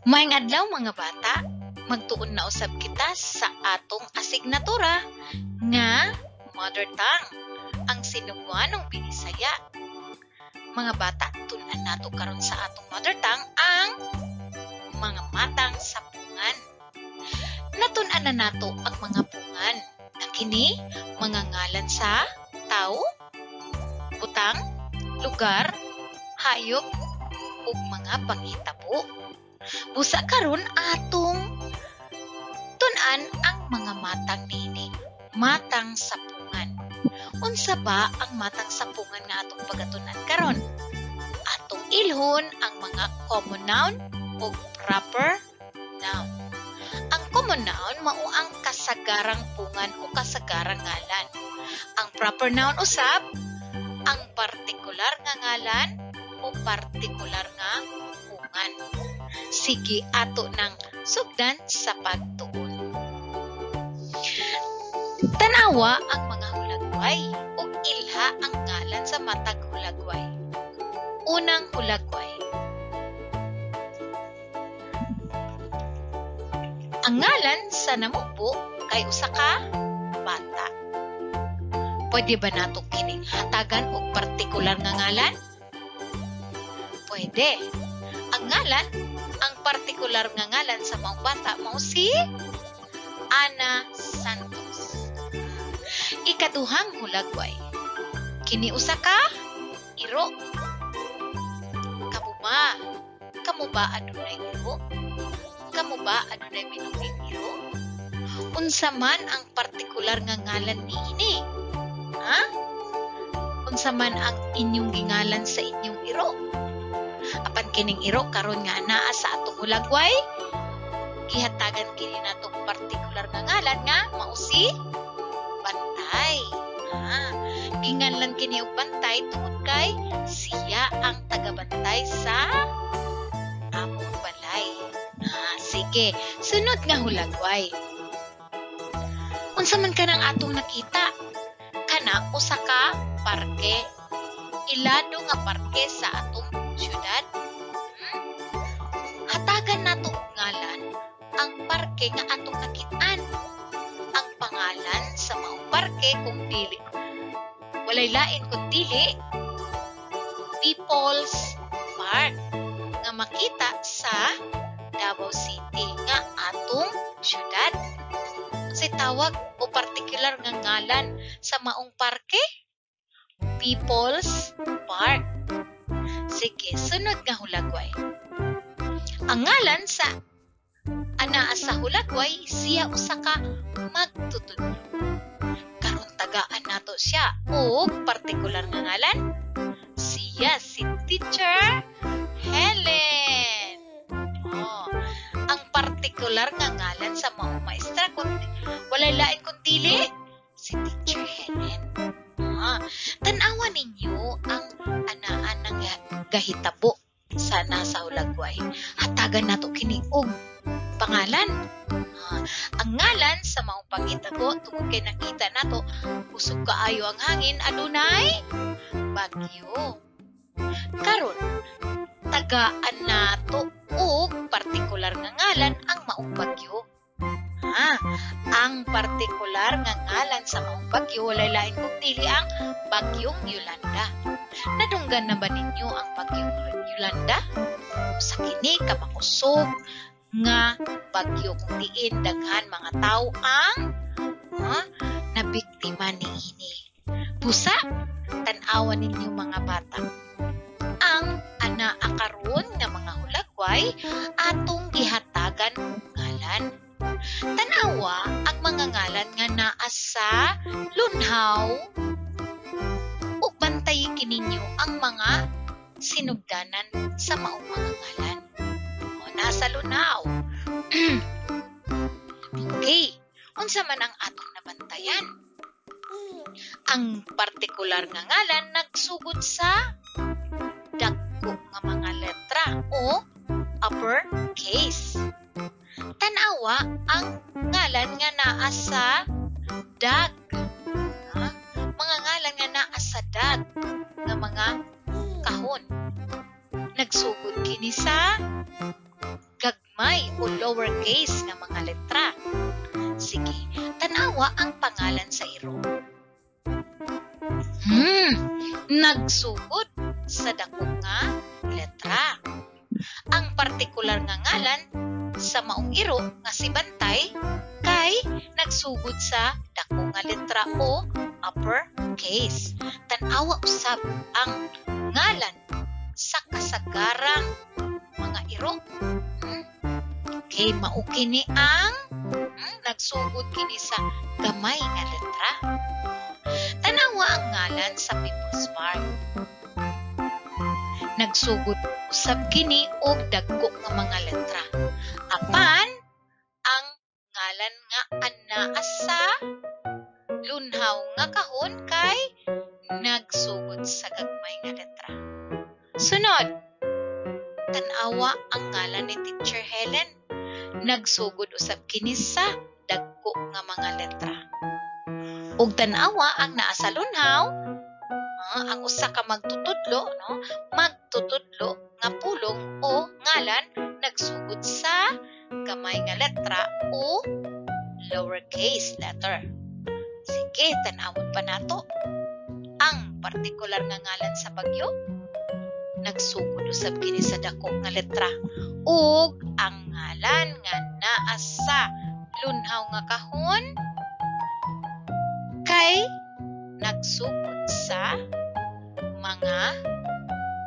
Maayong adlaw mga bata, magtuon na usab kita sa atong asignatura nga Mother Tongue, ang sinugwanong Binisaya. Mga bata, tun-an nato karon sa atong Mother Tongue ang mga matang sa pungan. Natun-an na nato ang mga pungan na kini mga ngalan sa tao, butang, lugar, hayop ug mga panghitabo. Busa karon atong tun-an ang mga matang niini, matang sapungan. Unsa ba ang matang sapungan nga atong pagatun-an karon? Atong ilhon ang mga common noun ug proper noun. Ang common noun mao ang kasagarang pungan o kasagarang ngalan. Ang proper noun usab ang partikular nga ngalan o partikular nga pungan. Sige ato nang sugdan sa pagtuon. Tanawa ang mga hulagway o ilha ang ngalan sa matag hulagway. Unang hulagway. Ang ngalan sa namubo kay usa ka bata. Pwede ba nato kining hatagan og partikular nga ngalan? Pwede. Ang ngalan, ang partikular nga ngalan sa maong bata mao si Ana Santos. Ikaduhang hulagway. Kini usa ka iro. Kamu ba adunay iro? Kamu ba adunay minuming iro? Unsa man ang partikular nga ngalan niini? Ha? Unsa man ang inyong gingalan sa inyong iro? Apan kining iro karon nga anaa sa atong hulagway, gihatagan kini natong partikular nga ngalan nga mao si Bantay. Ginganlan kini og Bantay tungod kay siya ang tagabantay sa among balay. Sige, sunod nga hulagway. Unsa man kanang atong nakita? Kana usa ka parke. Ilado nga parke sa atong syudad. Hatagan nato og ngalan ang parke nga atong nakitaan. Ang pangalan sa maong parke kung dili walay lain kung dili People's Park nga makita sa Davao City nga atong syudad. Unsay tawag o partikular nga ngalan sa maong parke? People's Park. Sige, sunod nga hulagway. Ang ngalan sa anaa sa hulagway, siya usa ka magtutudlo. Karon tagaan nato siya o partikular nga ngalan. Siya si Teacher Helen. Ang partikular nga ngalan sa maong maestra kundi walay lain kun dili si Teacher Helen. Tan-awa ninyo ang anaan ng gahitabo sa nasa hulagway. Hatagan nato kini og pangalan. Ang ngalan sa maong panghitabo tungod kay nakita nato kusog kaayo ang hangin adunay bagyo. Karon tagaan nato og partikular nga ngalan ang maong bagyo. Ang partikular nga ngalan sa maong bagyo walay lain kung dili ang bagyong Yolanda. Nadunggan na ba ninyo ang bagyong Yolanda? Sa kini ka makusog nga bagyo kung diin daghan mga tao ang nabiktima niini. Busa, tan-awan ninyo mga bata. Ang anaa karon nga mga hulagway atong gihatagan og ngalan. Tanawa ang mga ngalan nga naa sa lunhaw ug bantay kininyo ang mga sinugdanan sa maong mga ngalan. Nasa lunhaw. Okay, unsa man ang atong nabantayan? Ang partikular nga ngalan nagsugod sa dagko nga mga letra o uppercase. Tanawa ang ngalan nga naa sa dag. Mga ngalan nga naa sa dag nga mga kahon. Nagsugod kini sa gagmay o lowercase nga mga letra. Sige, tanawa ang pangalan sa iro. Nagsugod sa dako nga letra. Ang partikular nga ngalan sa maong iro nga si Bantay kay nagsugod sa dako nga letra o uppercase. Tanawa usab ang ngalan sa kasagarang mga iro. Okay, mao kini ang nagsugod kini sa gamay nga letra. Tanawa ang ngalan sa People's Park. Nagsugod usab kini og dagko nga mga letra. Apan ang ngalan nga anaa sa lunhaw nga kahon kay nagsugod sa gagmay nga letra. Sunod, tanawa ang ngalan ni Teacher Helen. Nagsugod usab kini sa dagko nga mga letra. Ug tanawa ang naa sa lunhaw, ang usa ka magtutudlo, no? Magtutudlo nga pulong o ngalan nagsugod sa gamay nga letra o lowercase letter. Sige, tanawon pa nato. Ang partikular nga ngalan sa Bagyo nagsugod usab kini sa dako nga letra ug ang ngalan nga naa sa lunhaw nga kahon kay nagsugod sa mga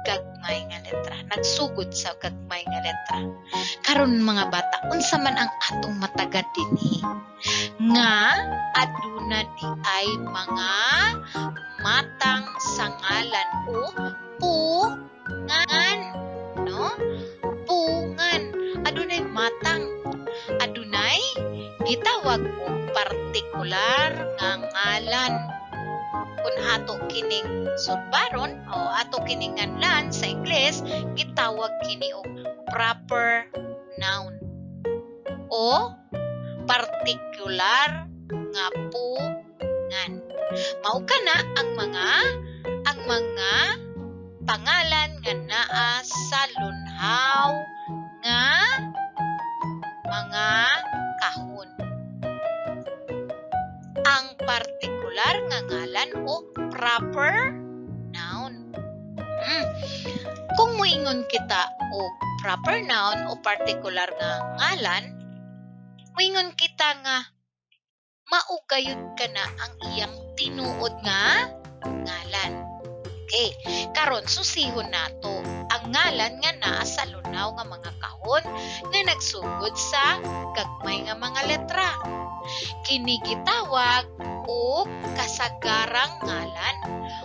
gagmay nga letra. Nagsugod sa gagmay nga letra. Karon mga bata, unsa man ang atong matagad dinhi nga aduna di ay mga matang sa ngalan o pungan, no? Pungan. Adunay matang. Adunay gitawag og partikular nga ngalan. Kung ato kining sudbaron o ato kining nganlan sa Ingles, gitawag kini og proper noun o particular nga pungan. Mao kana ang mga pangalan nga naa sa lunhaw nga mga kahon. Ang partikular nga ngalan o proper noun. Kung moingon kita og proper noun o partikular nga ngalan, moingon kita nga maugayod ka na ang iyang tinuod nga ngalan. Okay, karon susihon nato ang ngalan nga naa sa lunaw nga mga kahon nga nagsugod sa gagmay nga mga letra. Kini gitawag og kasagarang ngalan.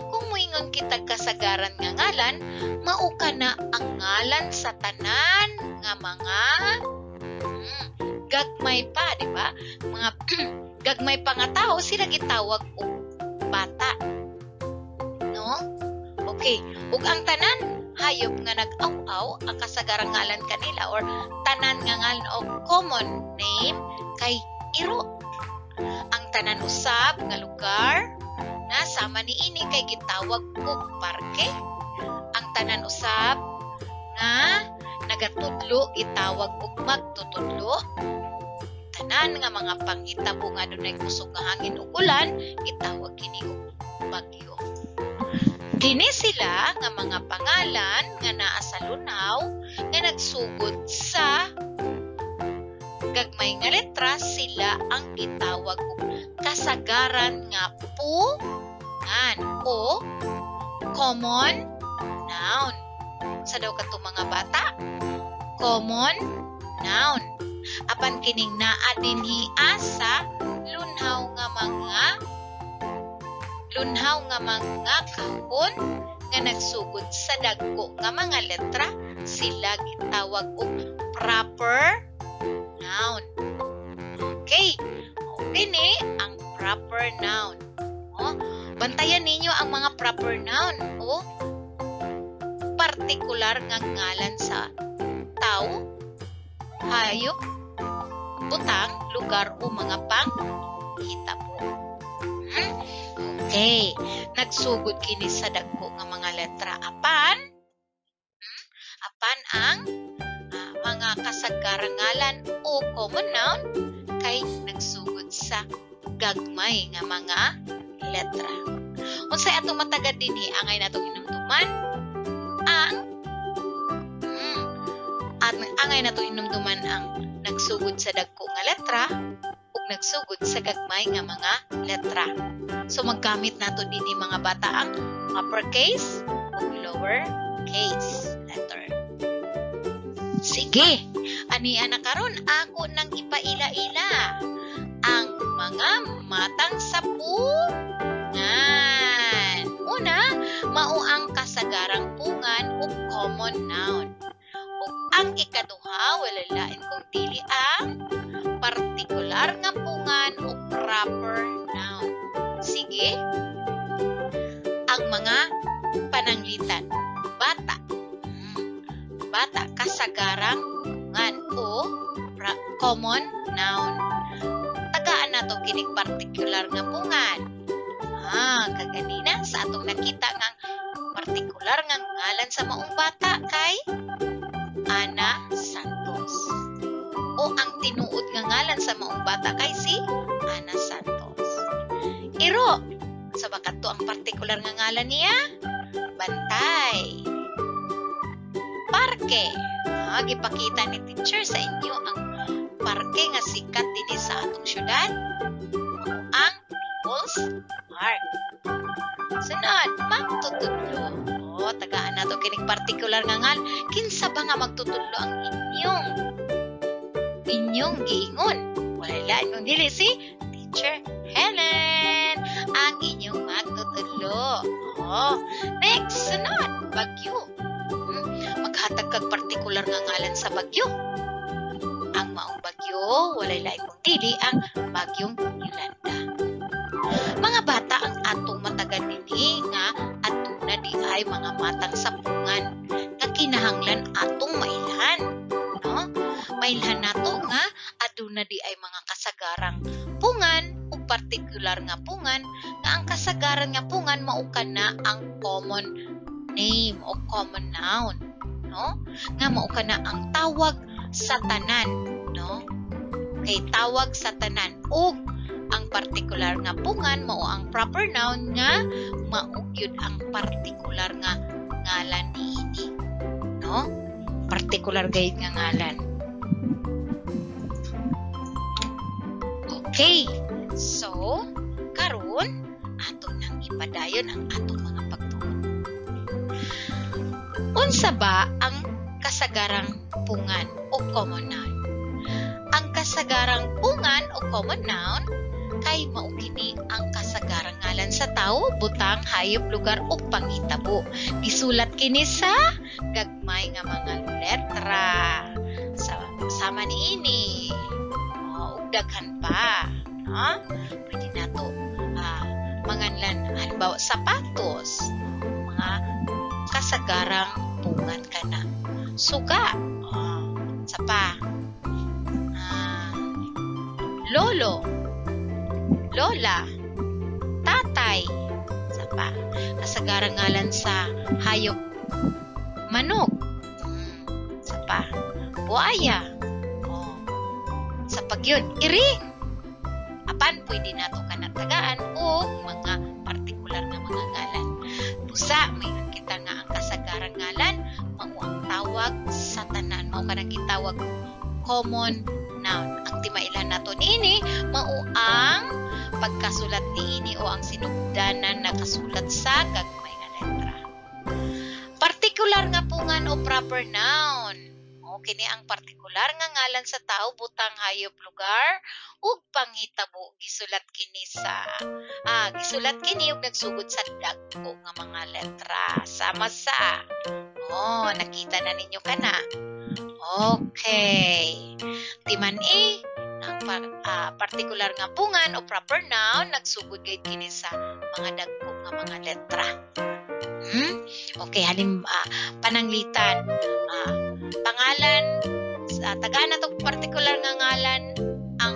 Kung moingon kita kasagaran nga ngalan, mao kana ang ngalan sa tanan nga mga gagmay pa, di ba? Mga gagmay pa nga tao sila gitawag og bata. No? Okay, ug ang tanan hayop nga nag-aw-aw ang kasagarang ngalan kanila or tanan nga ngalan o common name kay iro. Ang tanan usab nga lugar na sama niini kay gitawag og parke. Ang tanan usab nga nagatudlo gitawag og magtutudlo. Tanan nga mga panghitabo nga dunay kusog nga hangin ug ulan gitawag kini og bagyo. Kini sila nga mga pangalan nga naa sa lunaw nga nagsugod sa gagmay nga letra, sila ang gitawag og kasagaran nga pungan o common noun. Sa daw kato mga bata? Common noun. Apan kining naa dinhi sa lunhaw nga mga kahon nga nagsugod sa dagko nga mga letra, sila gitawag og proper noun. Okay. Kini ang proper noun. Bantayan ninyo ang mga proper noun o partikular nga ngalan sa tao, hayop, butang, lugar o mga panghitabo. Okay. Nagsugod kini sa dagko nga mga letra. Apan ang mga mga kasagarang ngalan o common noun kay nagsugod sa gagmay nga mga letra. Unsay atong matagad dinhi angay natong hinumduman ang angay natong hinumduman ang nagsugod sa dagko nga letra ug nagsugod sa gagmay nga mga letra. So maggamit nato dinhi mga bata ang uppercase ug lower case letter. Sige, ania na karon ako nang ipaila-ila ang mga matang sapungan. Una, mao ang kasagarang pungan o common noun. Ug ang ikaduha, wala lain kung dili ang partikular nga pungan o proper noun. Sige, ang mga pananglitan. Bata. Bata, kasagarang pungan o common noun. Tagaan nato kining partikular nga pungan. Kaganina sa atong nakita nga partikular nga ngalan sa maong bata kay Ana Santos. O ang tinuod nga ngalan sa maong bata kay si Ana Santos. Iro, sa bakat to ang partikular nga ngalan niya? Bantay. Parke. Gipakita ni teacher sa inyo ang parke nga sikat dinhi sa atong syudad. Ang People's Park. Sunod, magtutudlo. Tagaan nato kining partikular nga ngal. Kinsa ba nga magtutudlo ang inyong giingon? Wala lain kung dili si Teacher Helen ang inyong magtutudlo. Next, sunod, bagyo. Maghatag kag partikular nga ngalan sa bagyo. Ang maong bagyo, walay lain kung dili ang bagyong Yolanda. Mga bata, ang atong matagan dinhi nga aduna di ay mga matang sapungan nga kinahanglan atong mailhan. No? Mailhan nato nga aduna di ay mga kasagarang pungan o partikular nga pungan nga ang kasagaran nga pungan mao kana ang common name o common noun. No? Nga mao kana ang tawag sa tanan, no? Kay tawag sa tanan ug ang partikular nga pungan mao ang proper noun nga mao gyud ang partikular nga ngalan niini, no? Partikular gayud nga ngalan. Okay. So, karon ato nang ipadayon ang atong mga pagtuon. Unsa ba ang kasagarang pungan o common noun? Ang kasagarang pungan o common noun kay mao kini ang kasagarang ngalan sa tawo, butang, hayop, lugar o panghitabo. Gisulat kini sa gagmay nga mga letra. Sama niini. Ug daghan pa, no? Pwede nato manganlan halimbawa sapatos, mga kasagarang pungan kana. Suga, sa pa. Lolo, lola, tatay, sa pa. Kasagarang ngalan sa hayop. Manok, sa pa. Buaya, sa pagyod. Iring, apan pwede nato kanatagaan o mga partikular nga mga ngalan. Busa, may kita nga ang kasagarang ngalan mao ang tawag sa tanan, mao kanang gitawag common noun. Ang timailan nato nini mao ang pagkasulat niini o ang sinugdanan na kasulat sa gagmay nga letra. Partikular nga pungan o proper noun. Kini ang partikular nga ngalan sa tao, butang, hayop, lugar ug panghitabo. Gisulat kini ug nagsugod sa dagko nga mga letra. Sama sa. Nakita na ninyo kana. Okay. Timan-i ang partikular nga pungan o proper noun nagsugod gayud kini sa mga dagko nga mga letra. Okay, pananglitan. Pangalan, tagaan na itong partikular nga ngalan, ang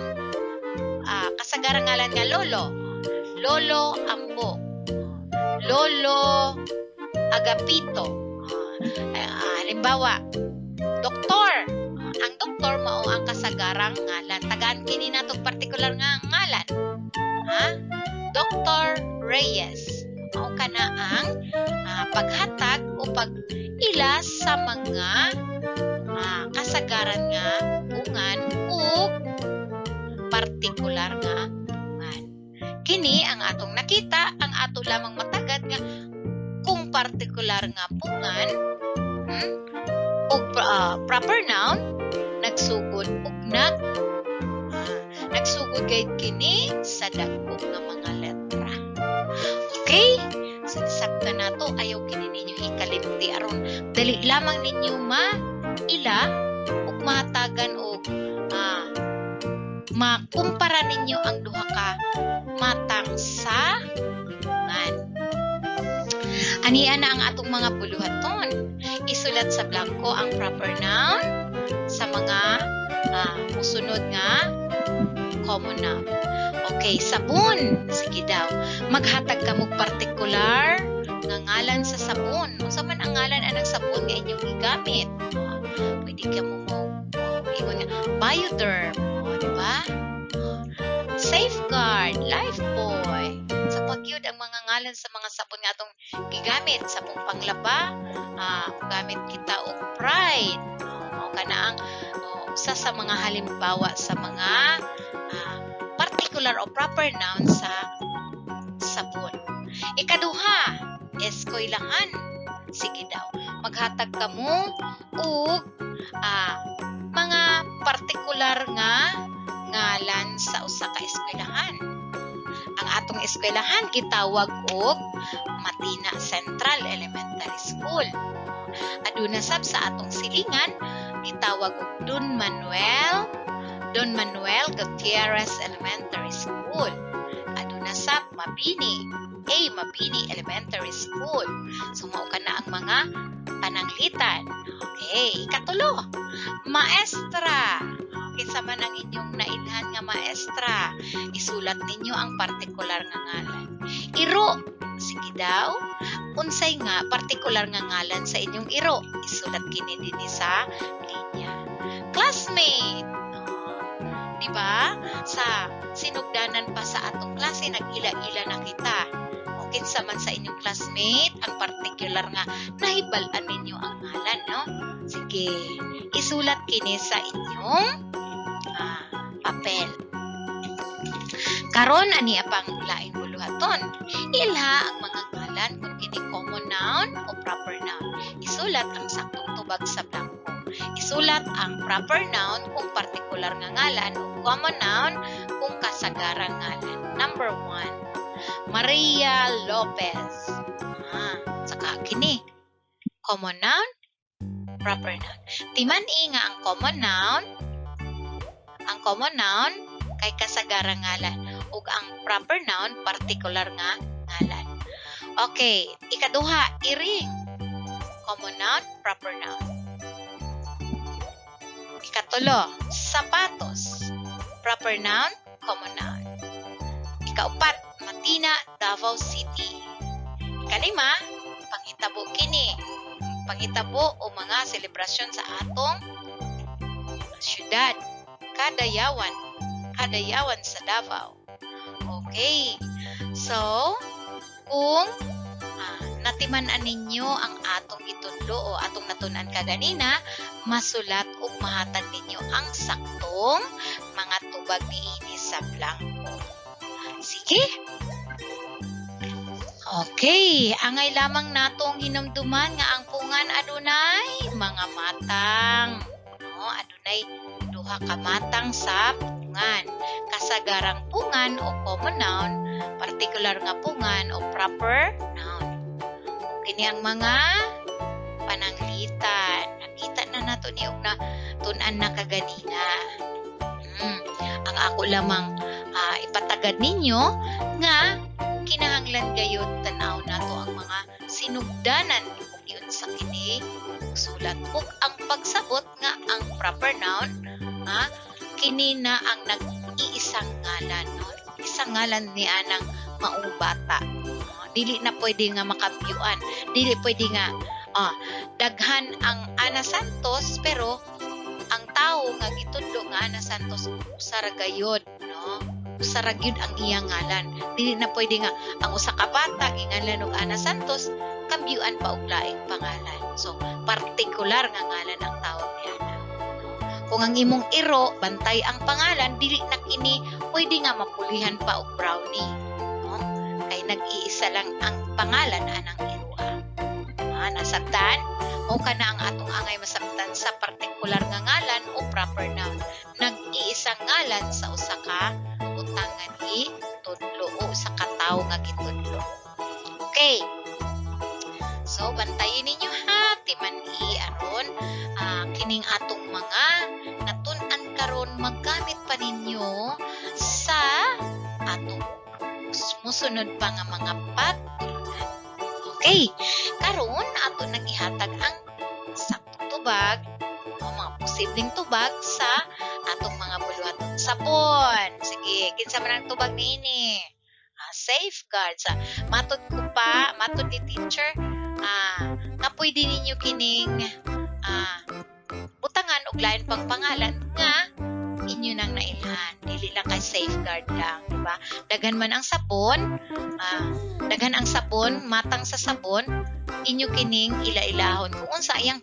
kasagarang ngalan nga lolo. Lolo Ambo. Lolo Agapito. Halimbawa, doktor. Ang kasagarang ngalan. Tagaan kini natong partikular nga ngalan. Ha? Dr. Reyes. Mao kana ang paghatag o pag-ila sa mga kasagaran nga bungan o partikular nga bungan. Kini ang atong nakita, ang ato lamang matagad nga kung partikular nga bungan o proper noun nagsugod ug nagsugod gayud kini sa dagkog nga mga letra. Okay? Sinisabtan nato, ayaw kini ninyo ikalimti aron dali lamang ninyo maila ug mahatagan og makumpara ninyo ang duha ka matang sa bungan. Aniya na ang atong mga buluhaton. Isulat sa blanco ang proper noun sa mga musunod nga common noun. Okay, sabon. Sige daw. Maghatag ka mo partikular nga ngalan sa sabon. Unsa man ang ngalan anang sabon nga inyong gigamit? Pwede ka mo ingon nga Bioderm, di ba? Safeguard, Lifebuoy. Sa pagyud ang mga ngalan sa mga sabon nga atong gigamit, sabong panglaba, gamit kita og Pride. Mao kana ang usa sa mga halimbawa sa mga particular o proper noun sa sabon. Ikaduha, eskwelahan. Sige daw, maghatag ka mo og mga partikular nga ngalan sa usa ka eskwelahan. Ang atong eskwelahan gitawag og Matina Central Elementary School. Aduna sab sa atong silingan gitawag og Don Manuel Gutierrez Elementary School. Aduna sab Mabini Elementary School. So mao kana ang mga pananglitan. Okay, ikatulo, maestra. Kinsa man ang inyong nailhan nga maestra, isulat ninyo ang partikular nga ngalan. Iro, sige daw, unsay nga partikular nga ngalan sa inyong iro, isulat kini dinhi sa linya. Classmate, di ba? Sa sinugdanan pa sa atong klase, nag-ila-ila na kita. O kinsa man sa inyong classmate, ang partikular nga nahibalan ninyo ang ngalan, no? Sige, isulat kini sa inyong papel. Karon ani apang laing buluhaton. Ilha ang mga ngalan kung kini common noun o proper noun. Isulat ang saktong tubag sa blanco. Isulat ang proper noun kung partikular nga ngalan o common noun kung kasagarang ngalan. Number 1, Maria Lopez. Saka kini common noun, proper noun. Timan-i nga ang common noun kay kasagarang ngalan ug ang proper noun partikular nga ngalan. Okay, ikaduha, iring. Common noun, proper noun. Ikatulo, sapatos. Proper noun, common noun. Ikaupat, Matina, Davao City. Ikalima, panghitabo kini. Panghitabo o mga selebrasyon sa atong syudad. Kadayawan sa Davao. Okay. So, kung natiman-an ninyo ang atong itudlo o atong natunan kaganina, masulat ug mahatag ninyo ang saktong mga tubag niini sa blanco. Sige. Okay, angay lamang natong hinumduman nga ang pungan adunay mga matang. No, adunay duha ka matang sa pungan. Kasagarang pungan o common noun, partikular nga pungan o proper noun. Kini ang mga pananglitan. Nakita na nato ni og na tun-an na kaganina. Ang ako lamang ipatagad ninyo nga kinahanglan gayud tan-aw nato ang mga sinugdanan ug yun sa kini sulat ug ang pagsabot nga ang proper noun kini na ang nag-iisang ngalan, no? Isang ngalan ni anang maong bata. Dili na pwede nga makabyuan. Dili pwede nga daghan ang Ana Santos pero ang tao nga gitudlo nga Ana Santos usa ra gayud, no? Usa ra gyud ang iyang ngalan. Dili na pwede nga ang usa ka bata gingalan og Ana Santos kambyuan pa og laing pangalan. So partikular nga ngalan ang tawag ni Ana. Kung ang imong iro bantay ang pangalan, dili na kini pwede nga mapulihan pa og brownie, no? Kay nag-iisa lang ang pangalan anang iroa. Nasabtan o kana ang atong angay masabtan sa partikular nga ngalan o proper noun. Nag-iisang ngalan sa usa ka utangan gitudlo o usa ka tawo nga gitudlo. Okay. So bantayin ninyo ha, timan-i aron kining atong mga natun-an karon maggamit pa ninyo sa atong musunod pa nga mga patulunan. Okay, karon ato nang ihatag ang saktong tubag o mga posibleng tubag sa atong mga buluhaton. Sapon. Sige, kinsa man ang tubag niini? Safeguard. Matod ko pa, matod ni teacher, nga pwede ninyo kining butangan og lain pang pangalan nga inyo nang nailhan. Dili lang kay safeguard lang, di ba? Daghan man ang sabon, matang sa sabon, inyo kining ila-ilahon kung unsa iyang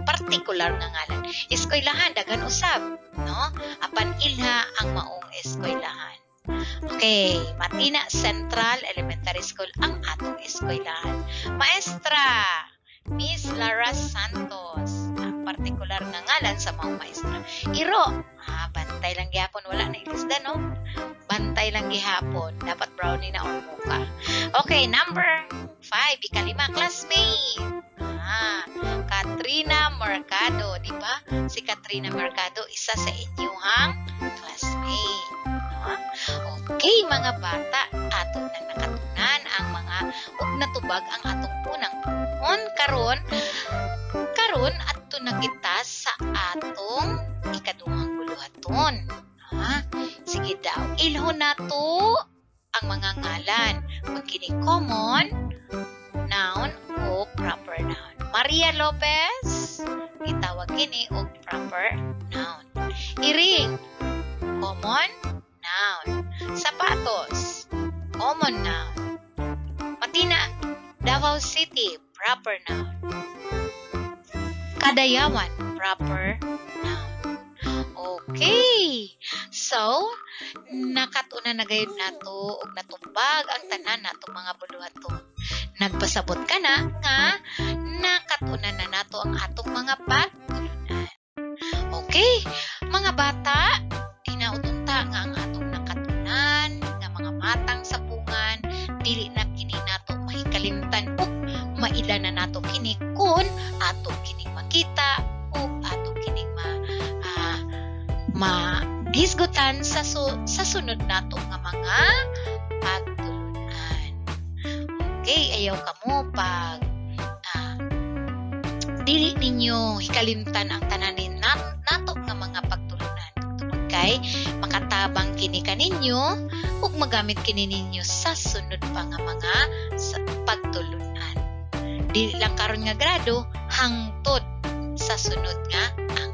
partikular nga ngalan. Eskwelahan daghan usab, no? Apan ilha ang maong eskwelahan. Okay, Matina Central Elementary School ang atong eskwelahan. Maestra Miss Lara Santos, ang partikular nga ngalan sa mga maestra. Iro, bantay lang gihapon, wala na ilisda, no? Bantay lang gihapon, dapat brownie na or muka. Okay, number 5, ikalima, classmate. Katrina Mercado, di ba? Si Katrina Mercado, isa sa inyong classmate. Okay, mga bata, ato nang nakatunan ang mga natubag ang atong unang panahon. Karon adto na kita sa atong ikaduhang buluhaton. Sige daw, ilhon nato ang mga ngalan. Magkini common noun o proper noun. Maria Lopez, itawag kini og proper noun. Iring, common noun. Sapatos, common noun. Matina, Davao City, proper noun. Kadayawan, proper noun. Okay. So, nakatuna na gayud nato og natumbag ang tanan nato mga buluhaton. Nagpasabot ka na nga nakatuna na nato ang atong mga patulunan. Okay, mga bata, kinautunta nga ang atong nakatunan nga mga matang sapungan, dili na kini nato mahikalimtan ug maila na nato kini kun ato kining makita ug ato kining mahisgutan sa sunod nato nga mga patulunan. Okay, ayaw kamo pag dili ninyo hikalimtan ang tananin nato nga mga pagtulunan. Tungod kay makatabang kini kaninyo ug magamit kini ninyo sa sunod pa nga mga pagtulunan. Dili lang karon nga grado hangtod sa sunod nga ang